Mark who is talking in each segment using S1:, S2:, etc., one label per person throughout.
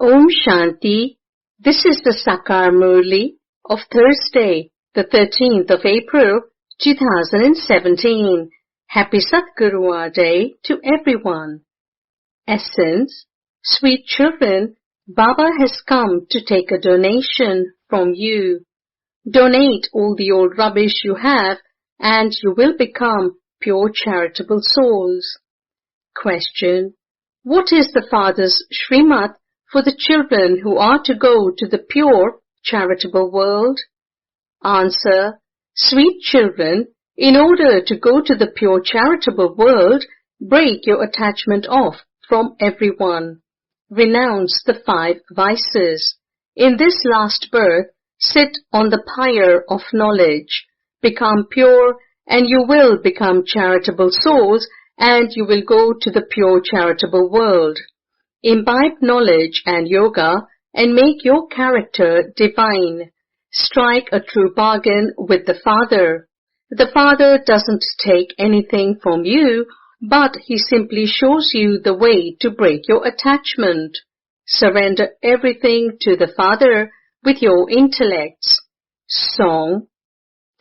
S1: Om Shanti. This is the Sakar Murli of Thursday, the 13th of April, 2017. Happy Satguru Day to everyone. Essence: Sweet children, Baba has come to take a donation from you. Donate all the old rubbish you have and you will become pure charitable souls. Question: What is the Father's Srimad for the children who are to go to the pure charitable world? Answer: Sweet children, in order to go to the pure charitable world, break your attachment off from everyone. Renounce the 5 vices. In this last birth, sit on the pyre of knowledge. Become pure and you will become charitable souls and you will go to the pure charitable world. Imbibe knowledge and yoga and make your character divine. Strike a true bargain with the Father. The Father doesn't take anything from you, but He simply shows you the way to break your attachment. Surrender everything to the Father with your intellects. Song: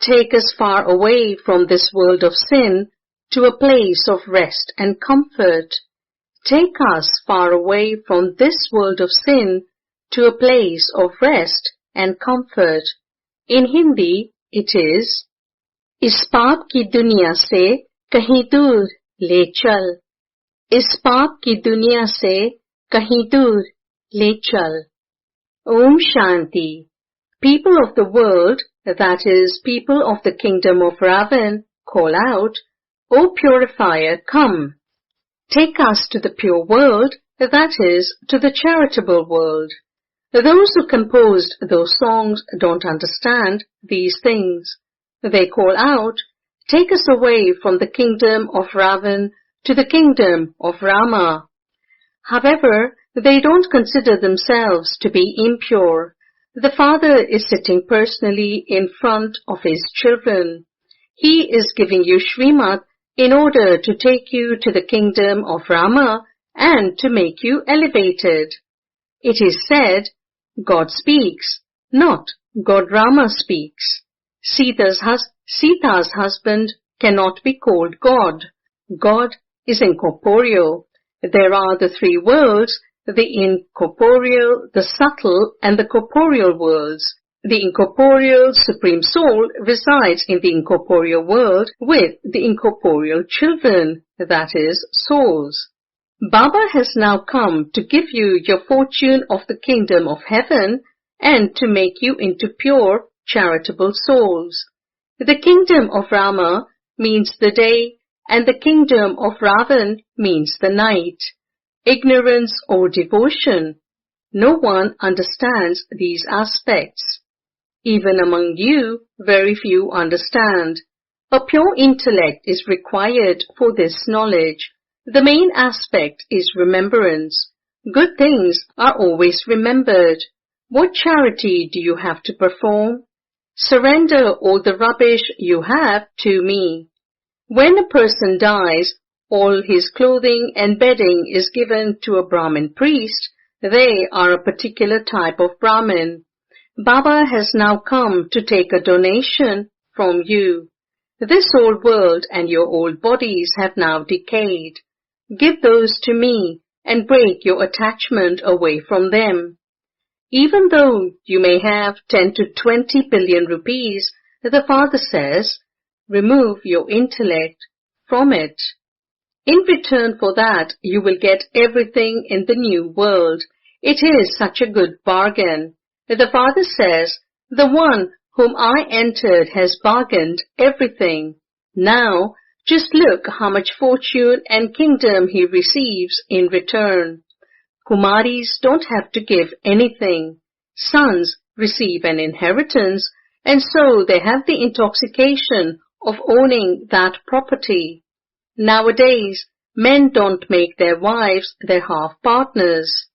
S1: Take us far away from this world of sin to a place of rest and comfort. Take us far away from this world of sin to a place of rest and comfort. In Hindi, it is, इस पाप की दुनिया से कहीं दूर ले चल. इस पाप की दुनिया से कहीं दूर ले चल. Om Shanti. People of the world, that is, people of the kingdom of Ravan, call out, O purifier, come. Take us to the pure world, that is, to the charitable world. Those who composed those songs don't understand these things. They call out, take us away from the kingdom of Ravan to the kingdom of Rama. However, they don't consider themselves to be impure. The Father is sitting personally in front of His children. He is giving you Srimad in order to take you to the kingdom of Rama and to make you elevated. It is said, God speaks, not God Rama speaks. Sita's husband cannot be called God. God is incorporeal. There are the 3 worlds, the incorporeal, the subtle, and the corporeal worlds. The incorporeal Supreme Soul resides in the incorporeal world with the incorporeal children, that is, souls. Baba has now come to give you your fortune of the kingdom of heaven and to make you into pure, charitable souls. The kingdom of Rama means the day and the kingdom of Ravan means the night. Ignorance or devotion. No one understands these aspects. Even among you, very few understand. A pure intellect is required for this knowledge. The main aspect is remembrance. Good things are always remembered. What charity do you have to perform? Surrender all the rubbish you have to me. When a person dies, all his clothing and bedding is given to a Brahmin priest. They are a particular type of Brahmin. Baba has now come to take a donation from you. This old world and your old bodies have now decayed. Give those to me and break your attachment away from them. Even though you may have 10 to 20 billion rupees, the Father says, remove your intellect from it. In return for that, you will get everything in the new world. It is such a good bargain. The Father says, the one whom I entered has bargained everything. Now, just look how much fortune and kingdom he receives in return. Kumaris don't have to give anything. Sons receive an inheritance, and so they have the intoxication of owning that property. Nowadays, men don't make their wives their half-partners.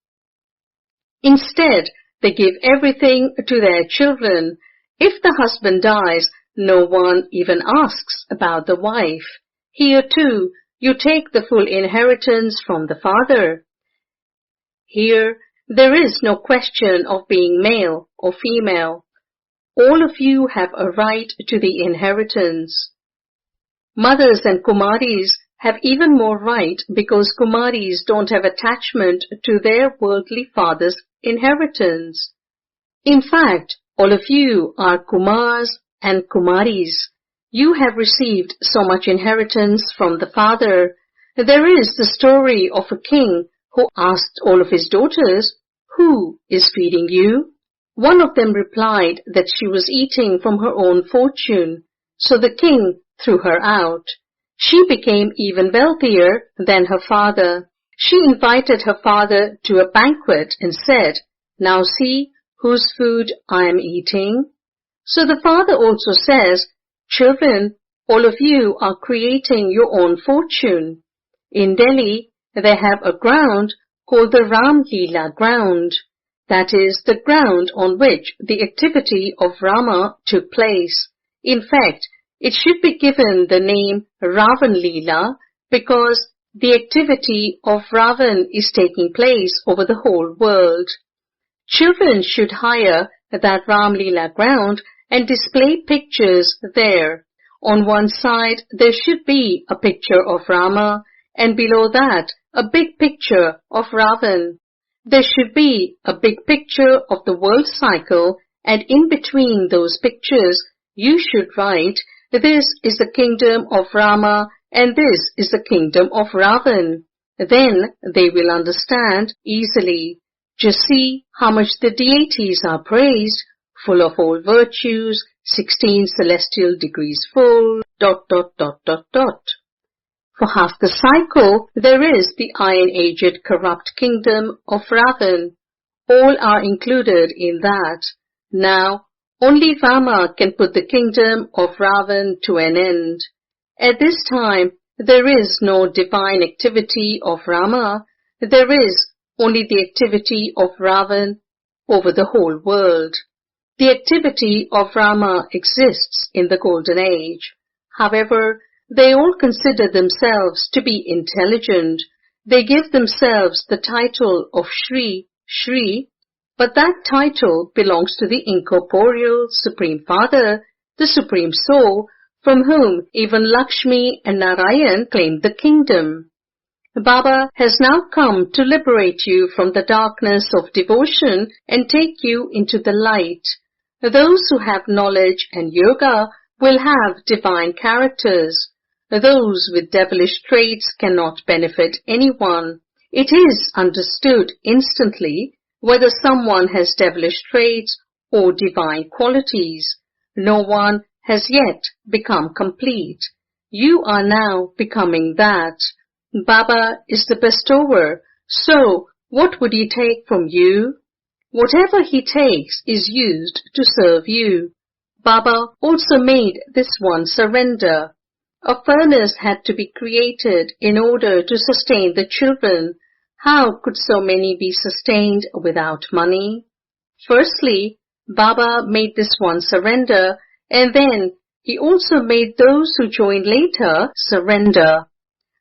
S1: Instead, they give everything to their children. If the husband dies, no one even asks about the wife. Here too, you take the full inheritance from the Father. Here, There is no question of being male or female. All of you have a right to the inheritance. Mothers and Kumaris have even more right because Kumaris don't have attachment to their worldly father's inheritance. In fact, all of you are Kumars and Kumaris. You have received so much inheritance from the father. There is the story of a king who asked all of his daughters, "Who is feeding you?" One of them replied that she was eating from her own fortune, so the king threw her out. She became even wealthier than her father. She invited her father to a banquet and said, "Now see whose food I am eating." So the father also says, "Children, all of you are creating your own fortune." In Delhi, they have a ground called the Ram Leela ground. That is the ground on which the activity of Rama took place. In fact, it should be given the name Ravan Leela because the activity of Ravan is taking place over the whole world. Children should hire that Ram Leela ground and display pictures there. On one side, there should be a picture of Rama, and below that, a big picture of Ravan. There should be a big picture of the world cycle, and in between those pictures, you should write, "This is the kingdom of Rama, and this is the kingdom of Ravan." Then they will understand easily. Just see how much the deities are praised, full of all virtues, 16 celestial degrees full, ... For half the cycle, there is the iron-aged corrupt kingdom of Ravan. All are included in that. Now, only Rama can put the kingdom of Ravan to an end. At this time, there is no divine activity of Rama. There is only the activity of Ravan over the whole world. The activity of Rama exists in the Golden Age. However, they all consider themselves to be intelligent. They give themselves the title of Shri, but that title belongs to the incorporeal Supreme Father, the Supreme Soul, from whom even Lakshmi and Narayan claim the kingdom. Baba has now come to liberate you from the darkness of devotion and take you into the light. Those who have knowledge and yoga will have divine characters. Those with devilish traits cannot benefit anyone. It is understood instantly whether someone has devilish traits or divine qualities. No one has yet become complete. You are now becoming that. Baba is the bestower, so what would he take from you? Whatever he takes is used to serve you. Baba also made this one surrender. A furnace had to be created in order to sustain the children. How could so many be sustained without money? Firstly, Baba made this one surrender, and then he also made those who joined later surrender.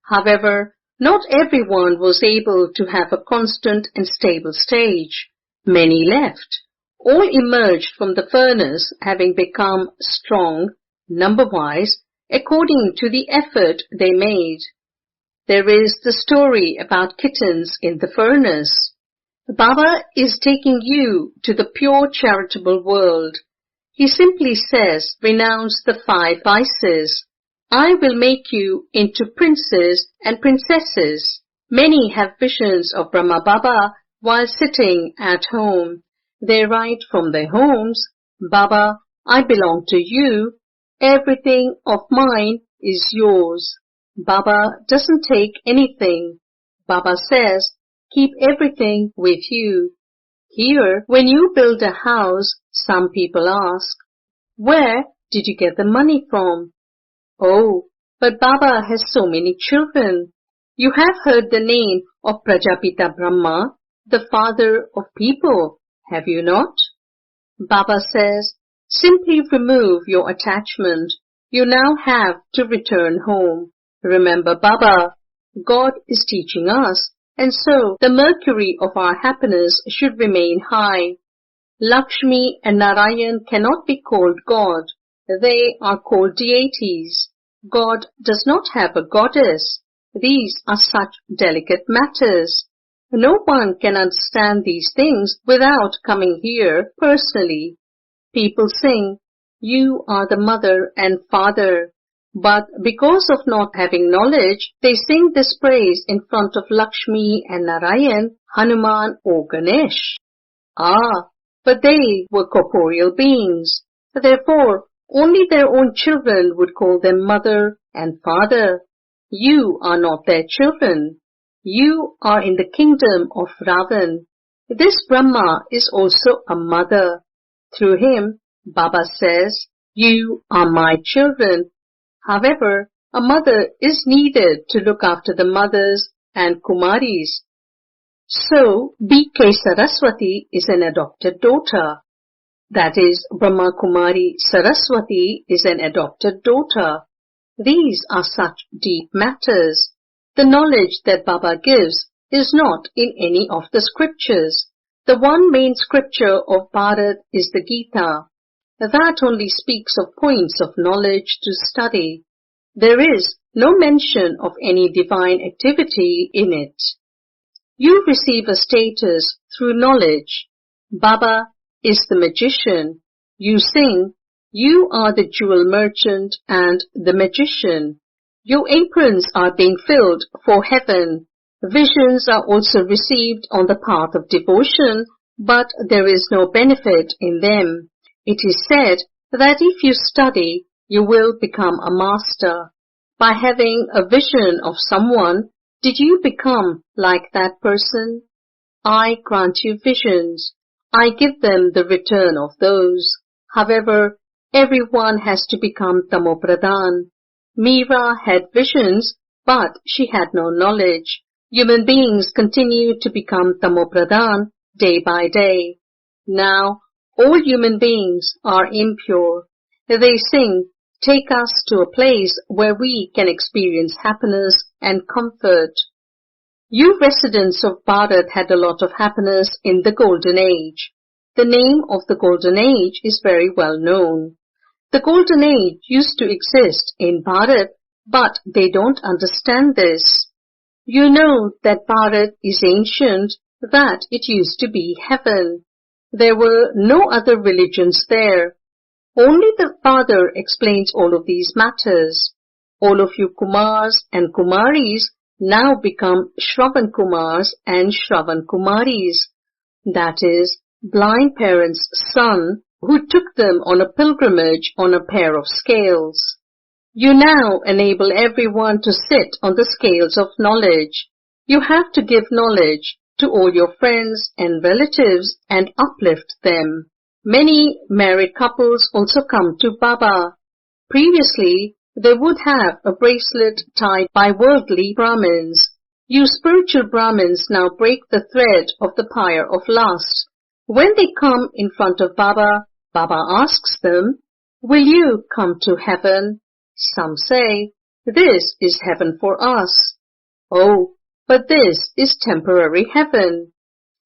S1: However, not everyone was able to have a constant and stable stage. Many left. All emerged from the furnace having become strong, number-wise, according to the effort they made. There is the story about kittens in the furnace. Baba is taking you to the pure charitable world. He simply says, renounce the 5 vices. I will make you into princes and princesses. Many have visions of Brahma Baba while sitting at home. They write from their homes, Baba, I belong to you. Everything of mine is yours. Baba doesn't take anything. Baba says, keep everything with you. Here, when you build a house, some people ask, where did you get the money from? Oh, but Baba has so many children. You have heard the name of Prajapita Brahma, the father of people, have you not? Baba says, simply remove your attachment. You now have to return home. Remember Baba, God is teaching us and so the mercury of our happiness should remain high. Lakshmi and Narayan cannot be called God. They are called deities. God does not have a goddess. These are such delicate matters. No one can understand these things without coming here personally. People sing, "You are the mother and father." But because of not having knowledge, they sing this praise in front of Lakshmi and Narayan, Hanuman or Ganesh. Ah, but they were corporeal beings. Therefore, only their own children would call them mother and father. You are not their children. You are in the kingdom of Ravan. This Brahma is also a mother. Through him, Baba says, "You are my children." However, a mother is needed to look after the mothers and Kumaris. So, B.K. Saraswati is an adopted daughter. That is, Brahma Kumari Saraswati is an adopted daughter. These are such deep matters. The knowledge that Baba gives is not in any of the scriptures. The one main scripture of Bharat is the Gita. That only speaks of points of knowledge to study. There is no mention of any divine activity in it. You receive a status through knowledge. Baba is the magician. You sing, "You are the jewel merchant and the magician." Your aprons are being filled for heaven. Visions are also received on the path of devotion, but there is no benefit in them. It is said that if you study, you will become a master. By having a vision of someone, did you become like that person? I grant you visions. I give them the return of those. However, everyone has to become Tamopradhan. Meera had visions, but she had no knowledge. Human beings continue to become Tamopradhan day by day. Now, all human beings are impure. They sing, "Take us to a place where we can experience happiness and comfort." You residents of Bharat had a lot of happiness in the Golden Age. The name of the Golden Age is very well known. The Golden Age used to exist in Bharat, but they don't understand this. You know that Bharat is ancient, that it used to be heaven. There were no other religions there. Only the Father explains all of these matters. All of you Kumars and Kumaris now become Shravan Kumars and Shravan Kumaris. That is, blind parents' son who took them on a pilgrimage on a pair of scales. You now enable everyone to sit on the scales of knowledge. You have to give knowledge to all your friends and relatives and uplift them. Many married couples also come to Baba. Previously, they would have a bracelet tied by worldly Brahmins. You spiritual Brahmins now break the thread of the pyre of lust. When they come in front of Baba, Baba asks them, "Will you come to heaven?" Some say, "This is heaven for us." "Oh, but this is temporary heaven."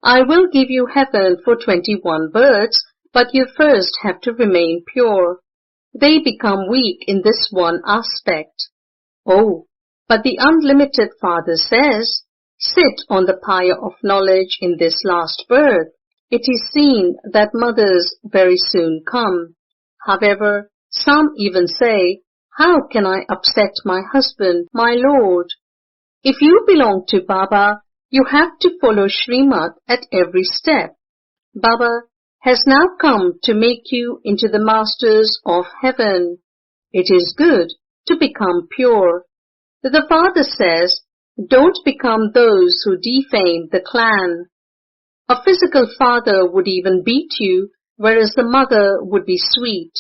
S1: "I will give you heaven for 21 births, but you first have to remain pure." They become weak in this one aspect. "Oh, but the unlimited Father says, sit on the pyre of knowledge in this last birth. It is seen that mothers very soon come." However, some even say, "How can I upset my husband, my Lord?" If you belong to Baba, you have to follow Srimad at every step. Baba has now come to make you into the masters of heaven. It is good to become pure. The Father says, "Don't become those who defame the clan." A physical father would even beat you, whereas the mother would be sweet.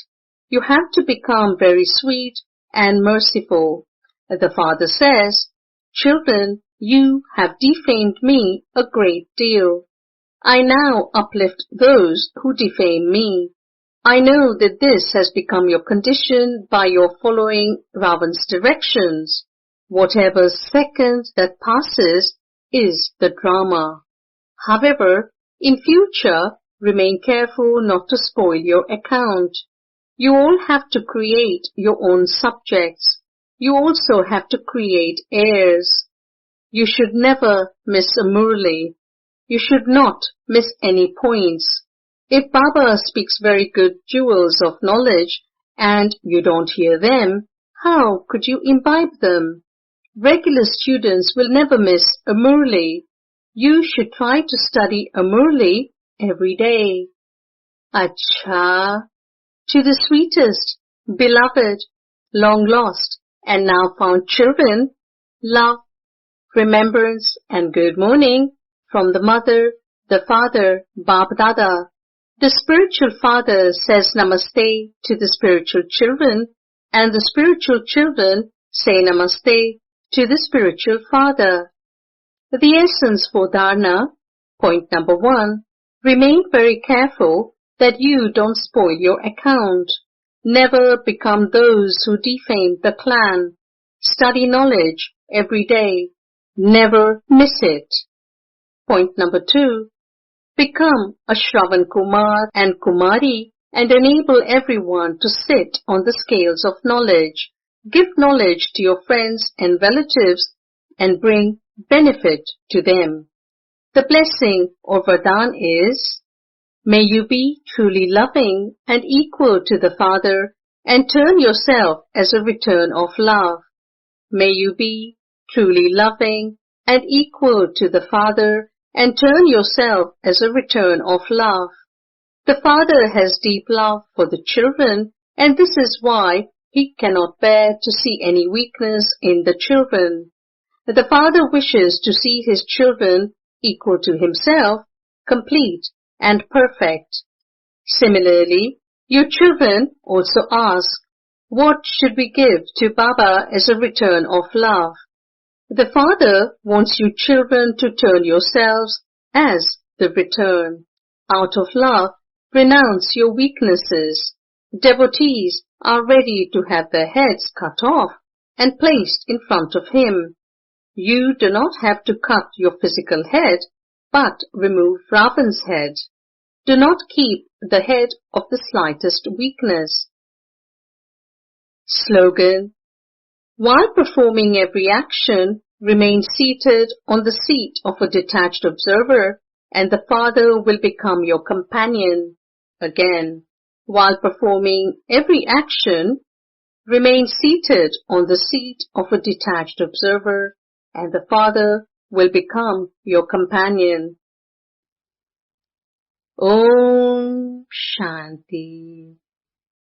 S1: You have to become very sweet and merciful. The Father says, "Children, you have defamed me a great deal. I now uplift those who defame me. I know that this has become your condition by your following Ravan's directions. Whatever second that passes, is the drama. However, in future, remain careful not to spoil your account. You all have to create your own subjects. You also have to create heirs. You should never miss a Murli. You should not miss any points. If Baba speaks very good jewels of knowledge and you don't hear them, how could you imbibe them? Regular students will never miss a Murli. You should try to study a Murli every day. Acha, to the sweetest, beloved, long lost, and now found children, love, remembrance, and good morning from the mother, the father, Bab Dada. The spiritual father says namaste to the spiritual children, and the spiritual children say namaste to the spiritual father. The essence for dharana, point number 1, remain very careful that you don't spoil your account. Never become those who defame the clan. Study knowledge every day. Never miss it. Point number 2, become a Shravan Kumar and Kumari and enable everyone to sit on the scales of knowledge. Give knowledge to your friends and relatives and bring benefit to them. The blessing or Vardhan is, may you be truly loving and equal to the Father and turn yourself as a return of love. May you be truly loving and equal to the Father and turn yourself as a return of love. The Father has deep love for the children, and this is why He cannot bear to see any weakness in the children. The Father wishes to see His children equal to Himself, complete and perfect. Similarly, your children also ask, what should we give to Baba as a return of love? The Father wants you children to turn yourselves as the return. Out of love, renounce your weaknesses. Devotees are ready to have their heads cut off and placed in front of Him. You do not have to cut your physical head, but remove Ravan's head. Do not keep the head of the slightest weakness. Slogan: while performing every action, remain seated on the seat of a detached observer, and the Father will become your companion. Again, while performing every action, remain seated on the seat of a detached observer, and the Father will become your companion. Om Shanti.